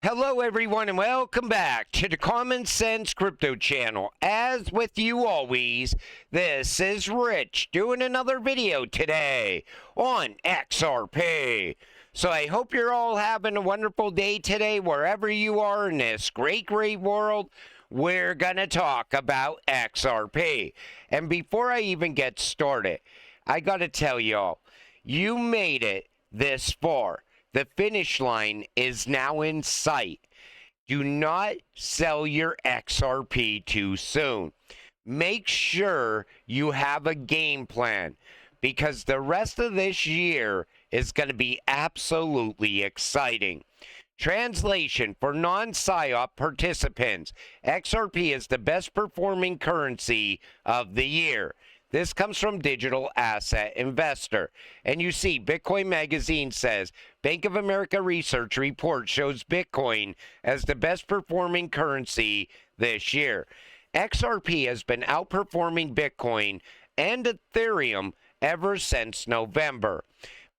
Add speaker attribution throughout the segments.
Speaker 1: Hello everyone and welcome back to the Common Sense Crypto channel. As with you always, this is Rich doing another video today on XRP. So I hope you're all having a wonderful day today wherever you are in this great world. We're gonna talk about XRP. And before I even get started, I gotta tell y'all, you made it this far. The finish line is now in sight. Do not sell your XRP too soon. Make sure you have a game plan because the rest of this year is going to be absolutely exciting. Translation for non-PSYOP participants. XRP is the best performing currency of the year. This comes from Digital Asset Investor. And you see, Bitcoin Magazine says, Bank of America research report shows Bitcoin as the best performing currency this year. XRP has been outperforming Bitcoin and Ethereum ever since November.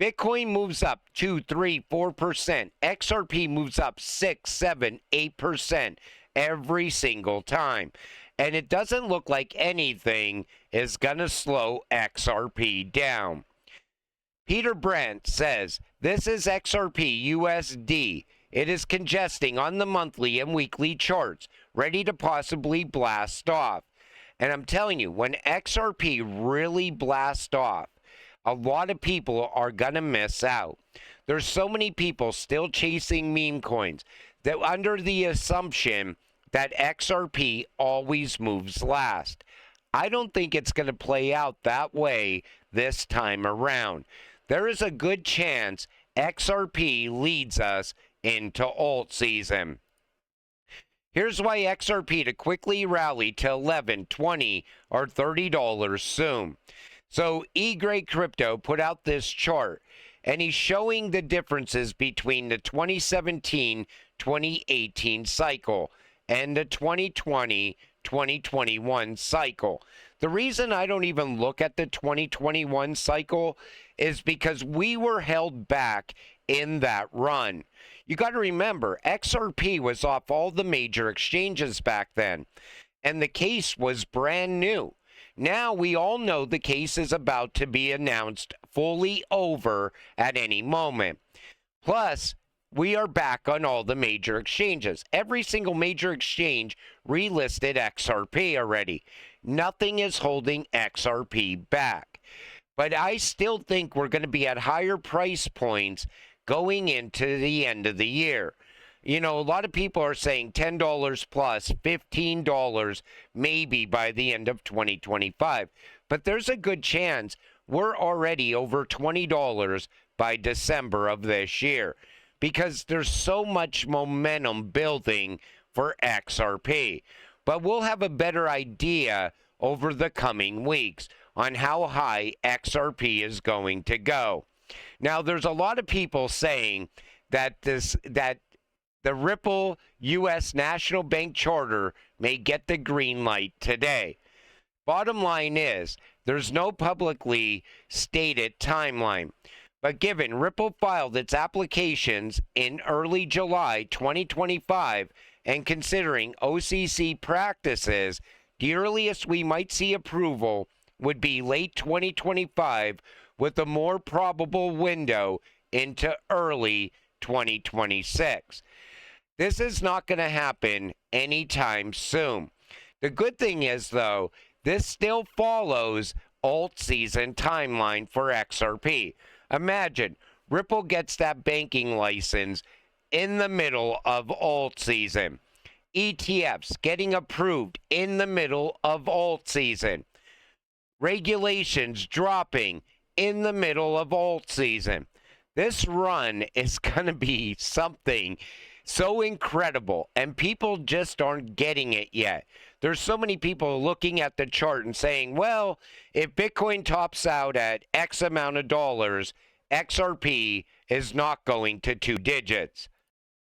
Speaker 1: Bitcoin moves up 2, 3, 4%. XRP moves up 6, 7, 8% every single time. And it doesn't look like anything is going to slow XRP down. Peter Brandt says, this is XRP USD. It is congesting on the monthly and weekly charts, ready to possibly blast off. And I'm telling you, when XRP really blasts off, a lot of people are going to miss out. There's so many people still chasing meme coins that under the assumption that XRP always moves last. I don't think it's going to play out that way this time around. There is a good chance XRP leads us into alt season. Here's why XRP to quickly rally to $11, $20, or $30 soon. So E-Grade Crypto put out this chart, and he's showing the differences between the 2017-2018 cycle and the 2020-2021 cycle. The reason I don't even look at the 2021 cycle is because we were held back in that run. You got to remember, XRP was off all the major exchanges back then, and the case was brand new. Now we all know the case is about to be announced fully over at any moment. Plus, we are back on all the major exchanges. Every single major exchange relisted XRP already. Nothing is holding XRP back. But I still think we're going to be at higher price points going into the end of the year. You know, a lot of people are saying $10 plus, $15 maybe by the end of 2025. But there's a good chance we're already over $20 by December of this year, because there's so much momentum building for XRP. But we'll have a better idea over the coming weeks on how high XRP is going to go. Now, there's a lot of people saying that the Ripple U.S. National Bank Charter may get the green light today. Bottom line is, there's no publicly stated timeline. But given Ripple filed its applications in early July 2025, and considering OCC practices, the earliest we might see approval would be late 2025, with a more probable window into early 2026. This is not going to happen anytime soon. The good thing is, though, this still follows alt season timeline for XRP. Imagine, Ripple gets that banking license in the middle of alt season. ETFs getting approved in the middle of alt season. Regulations dropping in the middle of alt season. This run is going to be something so incredible, and people just aren't getting it yet. There's so many people looking at the chart and saying, well, if Bitcoin tops out at X amount of dollars, XRP is not going to 2 digits.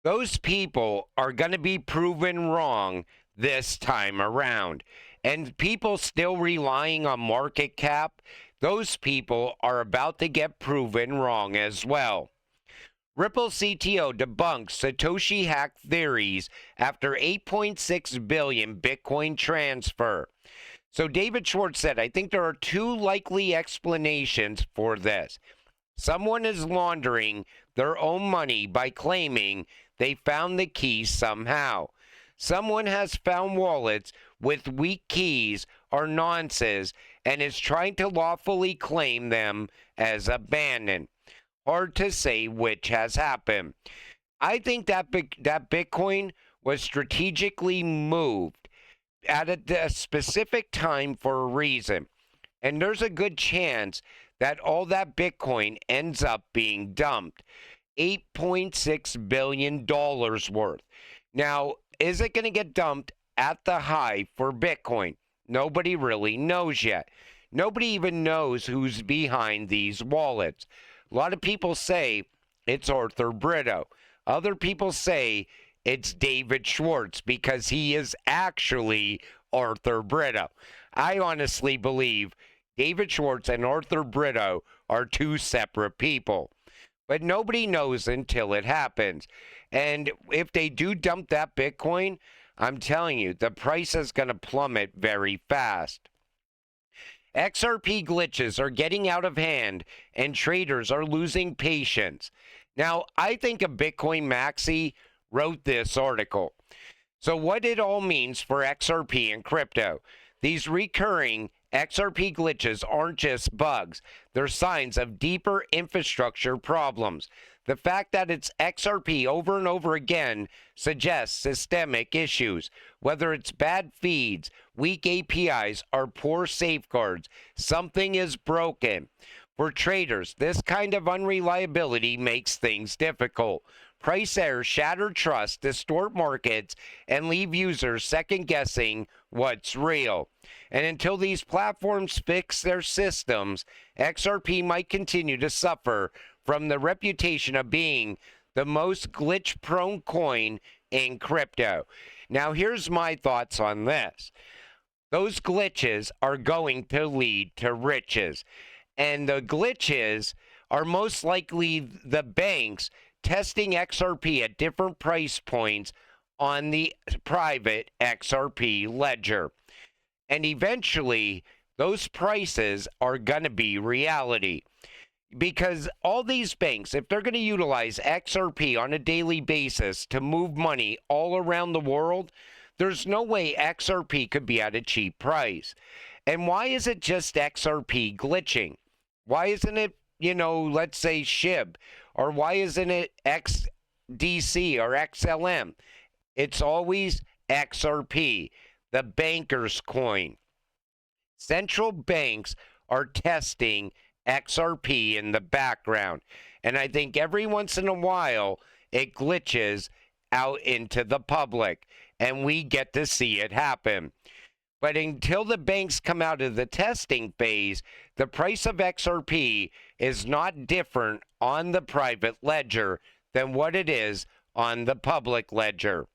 Speaker 1: Those people are going to be proven wrong this time around. And people still relying on market cap, those people are about to get proven wrong as well. Ripple CTO debunks Satoshi hack theories after 8.6 billion Bitcoin transfer. So David Schwartz said, I think there are two likely explanations for this. Someone is laundering their own money by claiming they found the keys somehow. Someone has found wallets with weak keys or nonces and is trying to lawfully claim them as abandoned. Hard to say which has happened. I think that Bitcoin was strategically moved at a specific time for a reason. And there's a good chance that all that Bitcoin ends up being dumped. $8.6 billion worth. Now, is it going to get dumped at the high for Bitcoin? Nobody really knows yet. Nobody even knows who's behind these wallets. A lot of people say it's Arthur Brito. Other people say it's David Schwartz because he is actually Arthur Brito. I honestly believe David Schwartz and Arthur Brito are two separate people. But nobody knows until it happens. And if they do dump that Bitcoin, I'm telling you, the price is going to plummet very fast. XRP glitches are getting out of hand and traders are losing patience. Now, I think a Bitcoin maxi wrote this article. So what it all means for XRP and crypto. These recurring XRP glitches aren't just bugs. They're signs of deeper infrastructure problems. The fact that it's XRP over and over again suggests systemic issues. Whether it's bad feeds, weak APIs, or poor safeguards, something is broken. For traders, this kind of unreliability makes things difficult. Price errors shatter trust, distort markets, and leave users second-guessing what's real. And until these platforms fix their systems, XRP might continue to suffer from the reputation of being the most glitch-prone coin in crypto. Now, here's my thoughts on this. Those glitches are going to lead to riches. And the glitches are most likely the banks testing XRP at different price points on the private XRP ledger. And eventually, those prices are going to be reality. Because all these banks, if they're going to utilize XRP on a daily basis to move money all around the world, there's no way XRP could be at a cheap price. And why is it just XRP glitching? Why isn't it, let's say SHIB? Or why isn't it XDC or XLM? It's always XRP, the banker's coin. Central banks are testing XRP in the background. And I think every once in a while, it glitches out into the public. And we get to see it happen. But until the banks come out of the testing phase, the price of XRP is not different on the private ledger than what it is on the public ledger.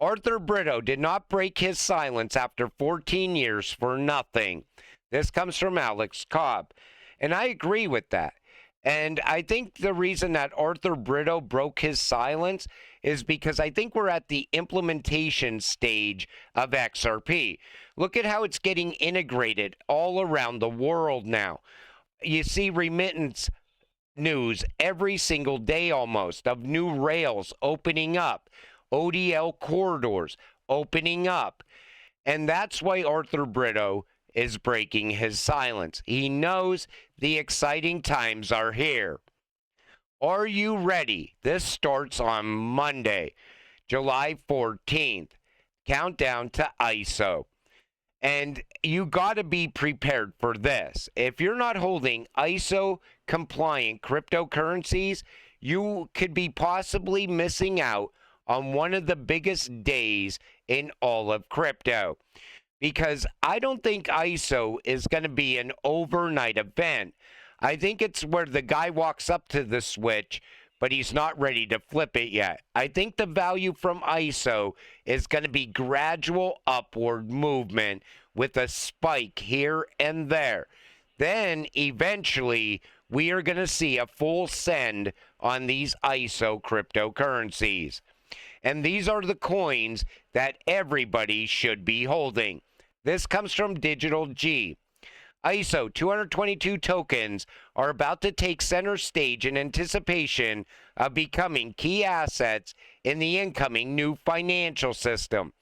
Speaker 1: Arthur Brito did not break his silence after 14 years for nothing. This comes from Alex Cobb. And I agree with that. And I think the reason that Arthur Brito broke his silence is because I think we're at the implementation stage of XRP. Look at how it's getting integrated all around the world now. You see remittance news every single day almost of new rails opening up, ODL corridors opening up. And that's why Arthur Brito is breaking his silence. He knows the exciting times are here. Are you ready? This starts on Monday, July 14th. Countdown to ISO. And you got to be prepared for this. If you're not holding ISO compliant cryptocurrencies, you could be possibly missing out on one of the biggest days in all of crypto. Because I don't think ISO is going to be an overnight event. I think it's where the guy walks up to the switch, but he's not ready to flip it yet. I think the value from ISO is going to be gradual upward movement with a spike here and there. Then eventually we are going to see a full send on these ISO cryptocurrencies. And these are the coins that everybody should be holding. This comes from Digital G. ISO 222 tokens are about to take center stage in anticipation of becoming key assets in the incoming new financial system.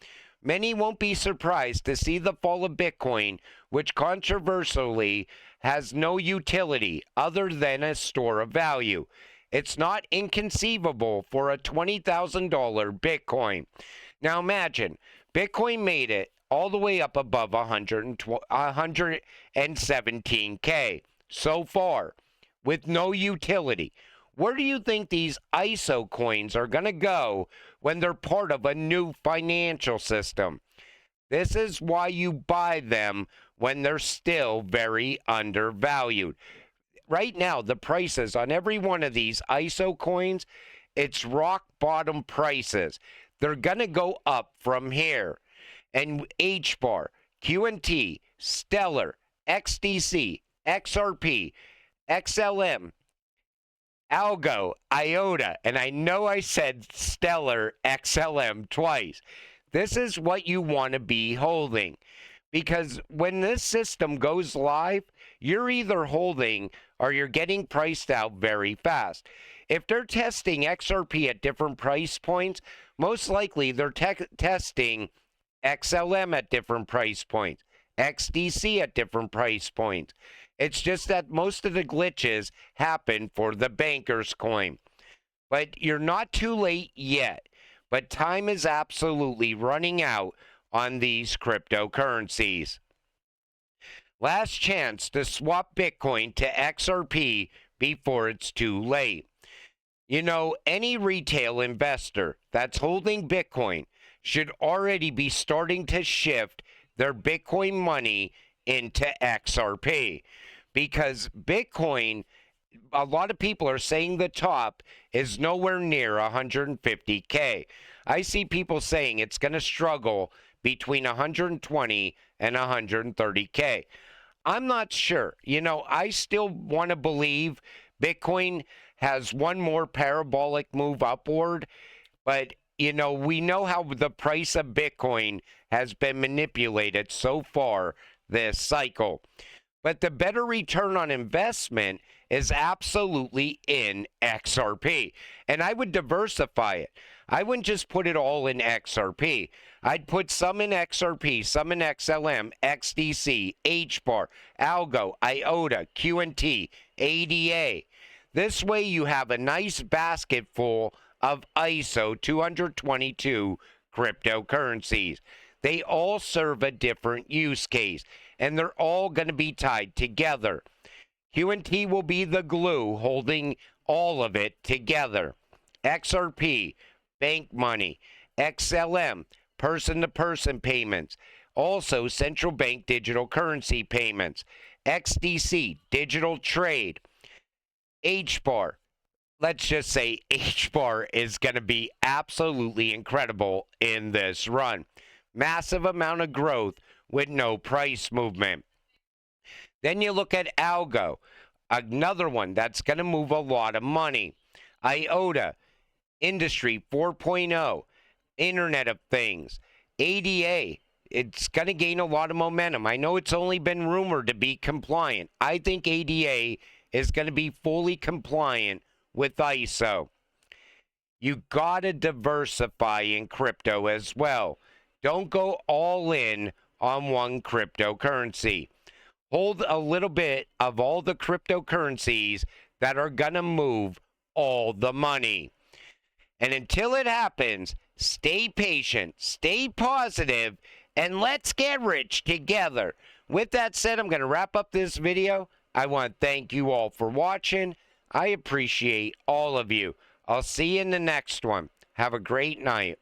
Speaker 1: Many won't be surprised to see the fall of Bitcoin, which controversially has no utility other than a store of value. It's not inconceivable for a $20,000 Bitcoin. Now imagine, Bitcoin made it all the way up above 117K so far with no utility. Where do you think these ISO coins are going to go when they're part of a new financial system? This is why you buy them when they're still very undervalued. Right now, the prices on every one of these ISO coins, it's rock bottom prices. They're going to go up from here. And HBAR, QNT, Stellar, XDC, XRP, XLM, Algo, IOTA, and I know I said Stellar XLM twice. This is what you want to be holding. Because when this system goes live, you're either holding or you're getting priced out very fast. If they're testing XRP at different price points, most likely they're testing XLM at different price points, XDC at different price points. It's just that most of the glitches happen for the banker's coin. But you're not too late yet. But time is absolutely running out on these cryptocurrencies. Last chance to swap Bitcoin to XRP before it's too late. You know, any retail investor that's holding Bitcoin should already be starting to shift their Bitcoin money into XRP, because Bitcoin, a lot of people are saying the top is nowhere near 150K. I see people saying it's going to struggle between 120 and 130K. I'm not sure. You know, I still want to believe Bitcoin has one more parabolic move upward, but you know, we know how the price of Bitcoin has been manipulated so far this cycle. But the better return on investment is absolutely in XRP. And I would diversify it. I wouldn't just put it all in XRP. I'd put some in XRP, some in XLM, XDC, HBAR, Algo, IOTA, QNT, ADA. This way you have a nice basket full of ISO 222 cryptocurrencies. They all serve a different use case, and they're all going to be tied together. QNT will be the glue holding all of it together. XRP, bank money. XLM, person-to-person payments. Also, central bank digital currency payments. XDC, digital trade. HBAR. Let's just say HBAR is going to be absolutely incredible in this run. Massive amount of growth with no price movement. Then you look at Algo, another one that's going to move a lot of money. IOTA, Industry 4.0, Internet of Things. ADA, it's going to gain a lot of momentum. I know it's only been rumored to be compliant. I think ADA is going to be fully compliant with ISO. You got to diversify in crypto as well. Don't go all in on one cryptocurrency. Hold a little bit of all the cryptocurrencies that are going to move all the money. And until it happens, stay patient, stay positive, and let's get rich together. With that said, I'm going to wrap up this video. I want to thank you all for watching. I appreciate all of you. I'll see you in the next one. Have a great night.